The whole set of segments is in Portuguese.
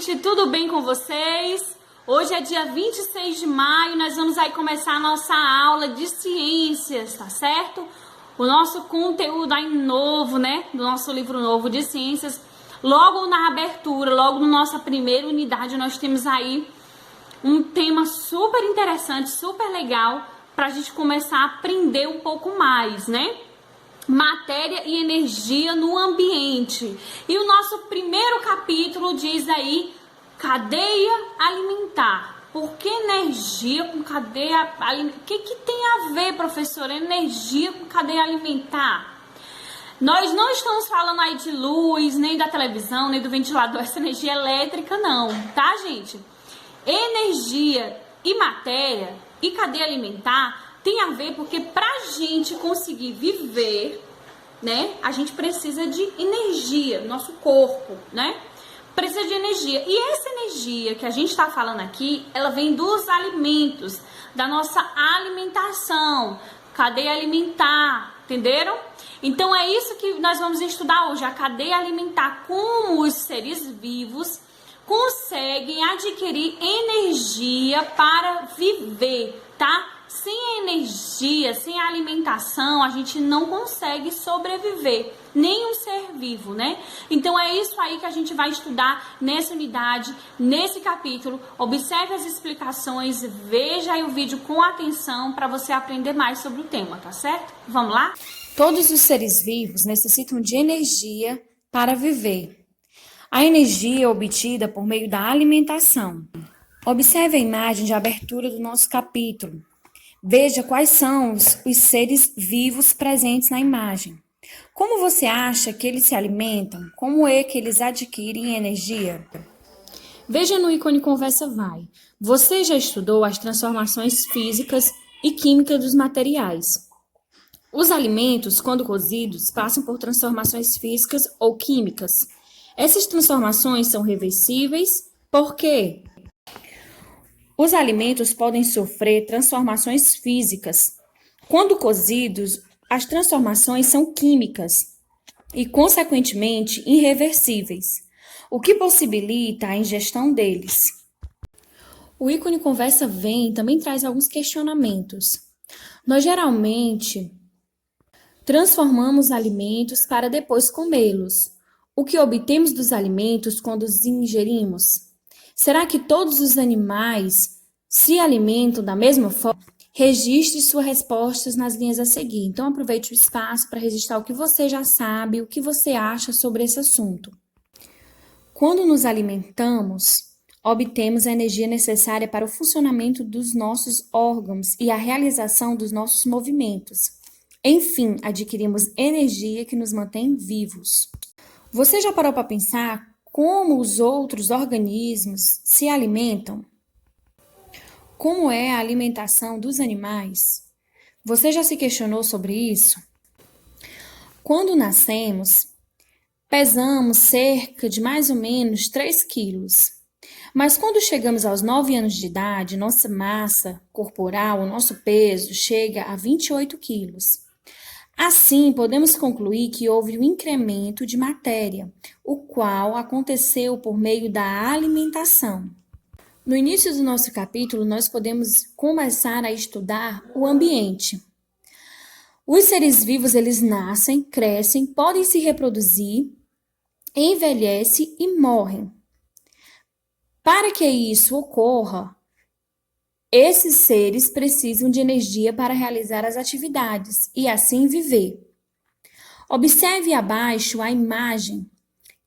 gente, tudo bem com vocês? Hoje é dia 26 de maio, nós vamos aí começar a nossa aula de ciências, tá certo? O nosso conteúdo aí novo, né? Do nosso livro novo de ciências. Logo na abertura, logo na nossa primeira unidade, nós temos aí um tema super interessante, super legal, pra gente começar a aprender um pouco mais, né? Matéria e energia no ambiente. E o nosso primeiro capítulo diz aí, cadeia alimentar. Por que energia com cadeia alimentar? O que tem a ver, professora, energia com cadeia alimentar? Nós não estamos falando aí de luz, nem da televisão, nem do ventilador, essa energia elétrica não, tá, gente? Energia e matéria e cadeia alimentar tem a ver porque pra gente conseguir viver, né, a gente precisa de energia, nosso corpo, né, precisa de energia. E essa energia que a gente está falando aqui, ela vem dos alimentos, da nossa alimentação, cadeia alimentar, entenderam? Então é isso que nós vamos estudar hoje, a cadeia alimentar, como os seres vivos conseguem adquirir energia para viver, tá? Sem energia, sem alimentação, a gente não consegue sobreviver, nem um ser vivo, né? Então é isso aí que a gente vai estudar nessa unidade, nesse capítulo. Observe as explicações, veja aí o vídeo com atenção para você aprender mais sobre o tema, tá certo? Vamos lá? Todos os seres vivos necessitam de energia para viver. A energia é obtida por meio da alimentação. Observe a imagem de abertura do nosso capítulo. Veja quais são os seres vivos presentes na imagem. Como você acha que eles se alimentam? Como é que eles adquirem energia? Veja no ícone Conversa Vai. Você já estudou as transformações físicas e químicas dos materiais. Os alimentos, quando cozidos, passam por transformações físicas ou químicas. Essas transformações são reversíveis, por quê? Os alimentos podem sofrer transformações físicas. Quando cozidos, as transformações são químicas e, consequentemente, irreversíveis, o que possibilita a ingestão deles. O ícone Conversa Vem também traz alguns questionamentos. Nós geralmente transformamos alimentos para depois comê-los. O que obtemos dos alimentos quando os ingerimos? Será que todos os animais se alimentam da mesma forma? Registre suas respostas nas linhas a seguir. Então, aproveite o espaço para registrar o que você já sabe, o que você acha sobre esse assunto. Quando nos alimentamos, obtemos a energia necessária para o funcionamento dos nossos órgãos e a realização dos nossos movimentos. Enfim, adquirimos energia que nos mantém vivos. Você já parou para pensar como os outros organismos se alimentam? Como é a alimentação dos animais? Você já se questionou sobre isso? Quando nascemos, pesamos cerca de mais ou menos 3 quilos. Mas quando chegamos aos 9 anos de idade, nossa massa corporal, o nosso peso, chega a 28 quilos. Assim, podemos concluir que houve um incremento de matéria, o qual aconteceu por meio da alimentação. No início do nosso capítulo, nós podemos começar a estudar o ambiente. Os seres vivos, eles nascem, crescem, podem se reproduzir, envelhecem e morrem. Para que isso ocorra, esses seres precisam de energia para realizar as atividades e assim viver. Observe abaixo a imagem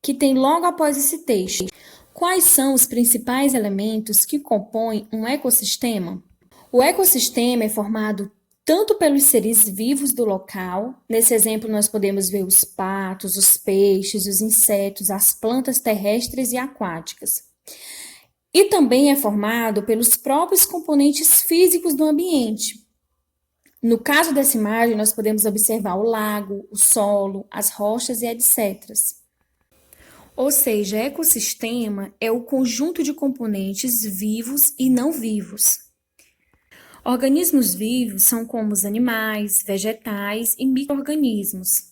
que tem logo após esse texto. Quais são os principais elementos que compõem um ecossistema? O ecossistema é formado tanto pelos seres vivos do local, nesse exemplo nós podemos ver os patos, os peixes, os insetos, as plantas terrestres e aquáticas. E também é formado pelos próprios componentes físicos do ambiente. No caso dessa imagem, nós podemos observar o lago, o solo, as rochas e etc. Ou seja, ecossistema é o conjunto de componentes vivos e não vivos. Organismos vivos são como os animais, vegetais e micro-organismos.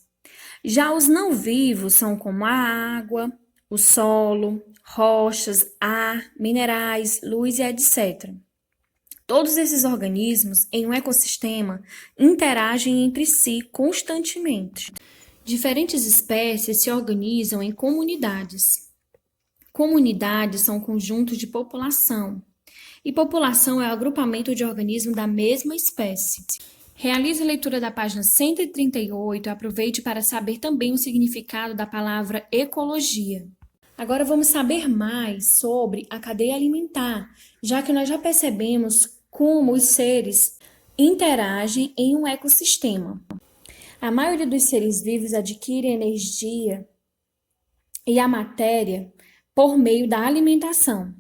Já os não vivos são como a água, o solo, rochas, ar, minerais, luz e etc. Todos esses organismos em um ecossistema interagem entre si constantemente. Diferentes espécies se organizam em comunidades. Comunidades são conjuntos de população, e população é o agrupamento de organismos da mesma espécie. Realize a leitura da página 138 e aproveite para saber também o significado da palavra ecologia. Agora vamos saber mais sobre a cadeia alimentar, já que nós já percebemos como os seres interagem em um ecossistema. A maioria dos seres vivos adquire energia e a matéria por meio da alimentação.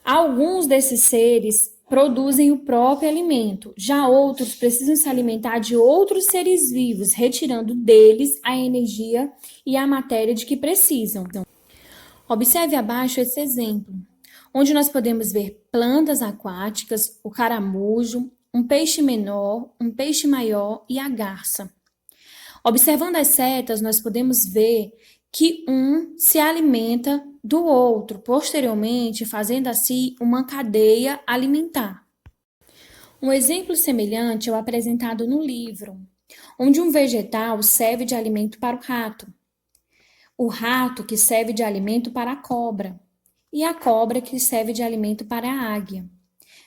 Alguns desses seres produzem o próprio alimento, já outros precisam se alimentar de outros seres vivos, retirando deles a energia e a matéria de que precisam. Observe abaixo esse exemplo, onde nós podemos ver plantas aquáticas, o caramujo, um peixe menor, um peixe maior e a garça. Observando as setas, nós podemos ver que um se alimenta do outro, posteriormente fazendo assim uma cadeia alimentar. Um exemplo semelhante é o apresentado no livro, onde um vegetal serve de alimento para o rato que serve de alimento para a cobra, e a cobra que serve de alimento para a águia.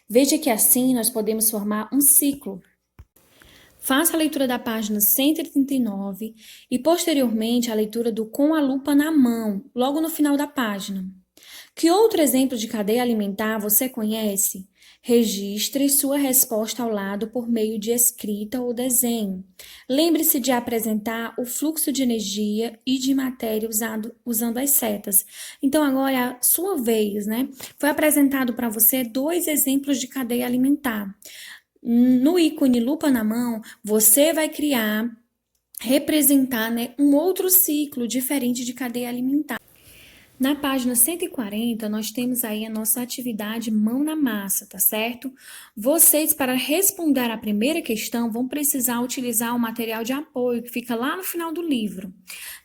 Veja que assim nós podemos formar um ciclo. Faça a leitura da página 139 e, posteriormente, a leitura do Com a Lupa na Mão, logo no final da página. Que outro exemplo de cadeia alimentar você conhece? Registre sua resposta ao lado por meio de escrita ou desenho. Lembre-se de apresentar o fluxo de energia e de matéria usando as setas. Então, agora é a sua vez, né? Foi apresentado para você 2 exemplos de cadeia alimentar. No ícone lupa na mão, você vai representar, né, um outro ciclo diferente de cadeia alimentar. Na página 140, nós temos aí a nossa atividade mão na massa, tá certo? Vocês, para responder a primeira questão, vão precisar utilizar o material de apoio, que fica lá no final do livro.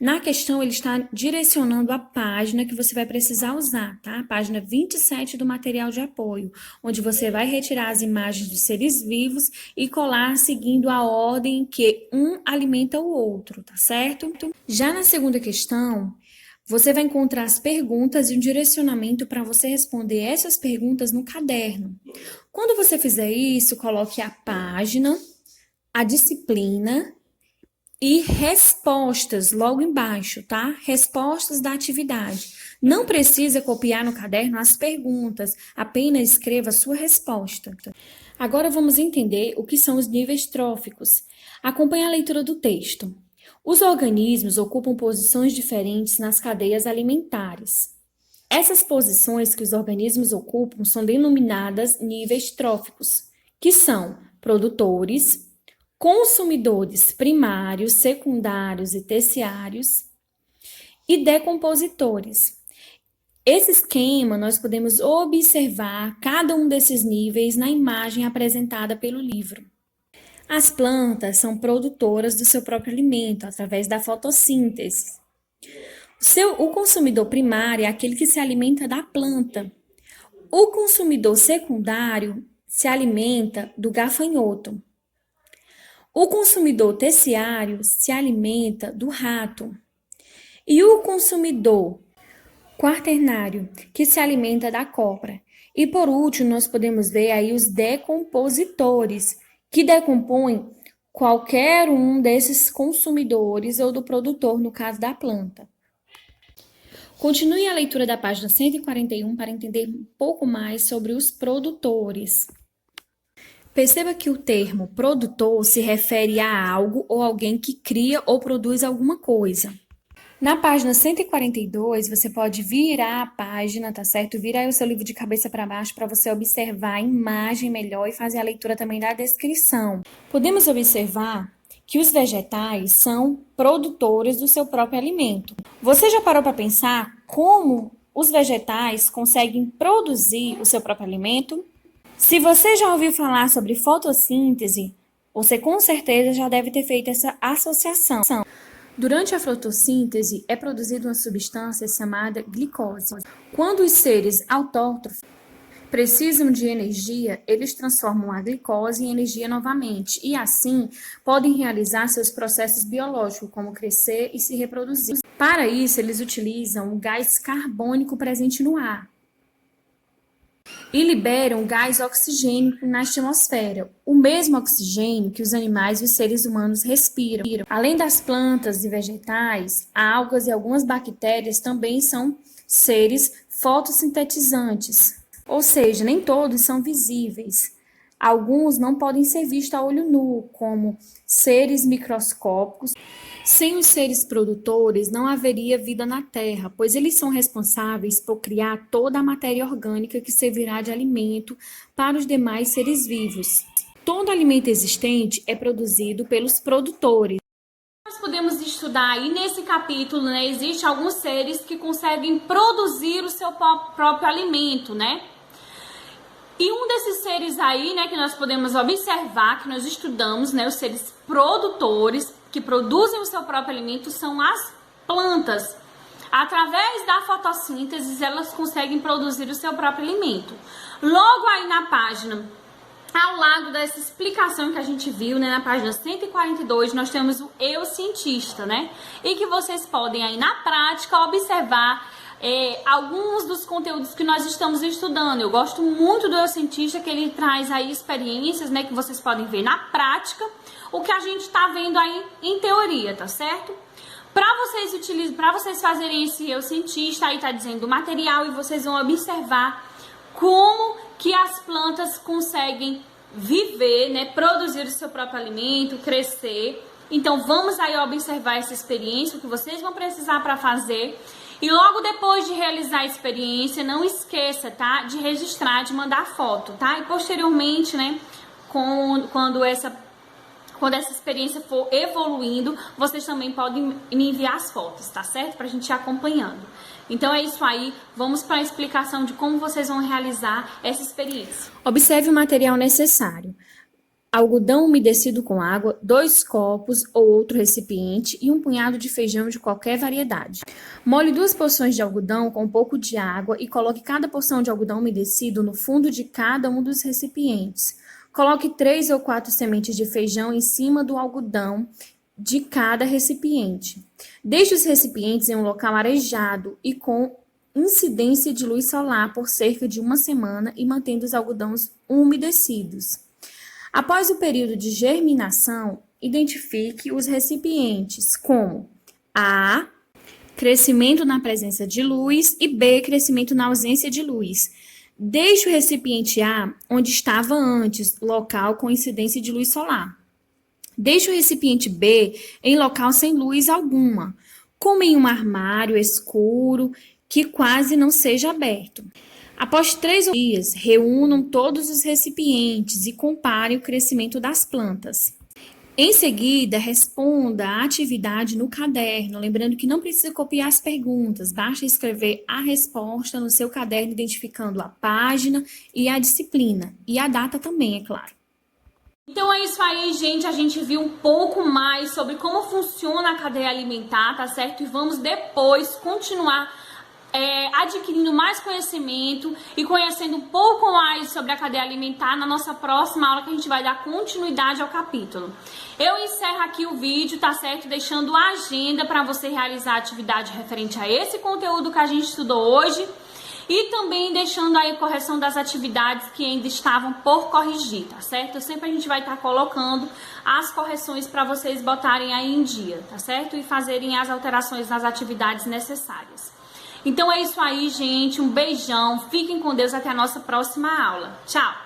Na questão, ele está direcionando a página que você vai precisar usar, tá? Página 27 do material de apoio, onde você vai retirar as imagens dos seres vivos e colar seguindo a ordem que um alimenta o outro, tá certo? Já na segunda questão, você vai encontrar as perguntas e um direcionamento para você responder essas perguntas no caderno. Quando você fizer isso, coloque a página, a disciplina e respostas logo embaixo, tá? Respostas da atividade. Não precisa copiar no caderno as perguntas, apenas escreva a sua resposta. Agora vamos entender o que são os níveis tróficos. Acompanhe a leitura do texto. Os organismos ocupam posições diferentes nas cadeias alimentares. Essas posições que os organismos ocupam são denominadas níveis tróficos, que são produtores, consumidores primários, secundários e terciários e decompositores. Esse esquema nós podemos observar cada um desses níveis na imagem apresentada pelo livro. As plantas são produtoras do seu próprio alimento através da fotossíntese. O consumidor primário é aquele que se alimenta da planta. O consumidor secundário se alimenta do gafanhoto. O consumidor terciário se alimenta do rato. E o consumidor quaternário, que se alimenta da cobra. E por último, nós podemos ver aí os decompositores, que decompõem qualquer um desses consumidores ou do produtor, no caso da planta. Continue a leitura da página 141 para entender um pouco mais sobre os produtores. Perceba que o termo produtor se refere a algo ou alguém que cria ou produz alguma coisa. Na página 142, você pode virar a página, tá certo? Vira aí o seu livro de cabeça para baixo para você observar a imagem melhor e fazer a leitura também da descrição. Podemos observar que os vegetais são produtores do seu próprio alimento. Você já parou para pensar como os vegetais conseguem produzir o seu próprio alimento? Se você já ouviu falar sobre fotossíntese, você com certeza já deve ter feito essa associação. Durante a fotossíntese, é produzida uma substância chamada glicose. Quando os seres autótrofos precisam de energia, eles transformam a glicose em energia novamente e, assim, podem realizar seus processos biológicos, como crescer e se reproduzir. Para isso, eles utilizam o gás carbônico presente no ar e liberam o gás oxigênio na atmosfera, o mesmo oxigênio que os animais e os seres humanos respiram. Além das plantas e vegetais, algas e algumas bactérias também são seres fotossintetizantes, ou seja, nem todos são visíveis. Alguns não podem ser vistos a olho nu, como seres microscópicos. Sem os seres produtores, não haveria vida na Terra, pois eles são responsáveis por criar toda a matéria orgânica que servirá de alimento para os demais seres vivos. Todo alimento existente é produzido pelos produtores. Nós podemos estudar aí nesse capítulo, né? Existem alguns seres que conseguem produzir o seu próprio alimento, né? E um desses seres aí, né, que nós podemos observar, que nós estudamos, né, os seres produtores, que produzem o seu próprio alimento, são as plantas. Através da fotossíntese, elas conseguem produzir o seu próprio alimento. Logo aí na página, ao lado dessa explicação que a gente viu, né, na página 142, nós temos o Eu Cientista, né? E que vocês podem aí na prática observar alguns dos conteúdos que nós estamos estudando. Eu gosto muito do Eu Cientista, que ele traz aí experiências, né, que vocês podem ver na prática, o que a gente está vendo aí em teoria, tá certo? Para vocês fazerem esse Eu Cientista, aí tá dizendo o material e vocês vão observar como que as plantas conseguem viver, né, produzir o seu próprio alimento, crescer. Então vamos aí observar essa experiência, o que vocês vão precisar para fazer. E logo depois de realizar a experiência, não esqueça, tá, de registrar, de mandar foto, tá? E posteriormente, né, quando essa experiência for evoluindo, vocês também podem me enviar as fotos, tá certo? Pra gente ir acompanhando. Então é isso aí, vamos para a explicação de como vocês vão realizar essa experiência. Observe o material necessário. Algodão umedecido com água, 2 copos ou outro recipiente e um punhado de feijão de qualquer variedade. Molhe 2 porções de algodão com um pouco de água e coloque cada porção de algodão umedecido no fundo de cada um dos recipientes. Coloque 3 ou 4 sementes de feijão em cima do algodão de cada recipiente. Deixe os recipientes em um local arejado e com incidência de luz solar por cerca de 1 semana e mantendo os algodões umedecidos. Após o período de germinação, identifique os recipientes como A, crescimento na presença de luz, e B, crescimento na ausência de luz. Deixe o recipiente A onde estava antes, local com incidência de luz solar. Deixe o recipiente B em local sem luz alguma, como em um armário escuro que quase não seja aberto. Após 3 dias, reúnam todos os recipientes e comparem o crescimento das plantas. Em seguida, responda a atividade no caderno, lembrando que não precisa copiar as perguntas, basta escrever a resposta no seu caderno, identificando a página e a disciplina, e a data também, é claro. Então é isso aí, gente, a gente viu um pouco mais sobre como funciona a cadeia alimentar, tá certo? E vamos depois continuar adquirindo mais conhecimento e conhecendo um pouco mais sobre a cadeia alimentar na nossa próxima aula, que a gente vai dar continuidade ao capítulo. Eu encerro aqui o vídeo, tá certo? Deixando a agenda para você realizar a atividade referente a esse conteúdo que a gente estudou hoje e também deixando aí a correção das atividades que ainda estavam por corrigir, tá certo? Sempre a gente vai estar colocando as correções para vocês botarem aí em dia, tá certo? E fazerem as alterações nas atividades necessárias. Então é isso aí, gente. Um beijão. Fiquem com Deus até a nossa próxima aula. Tchau!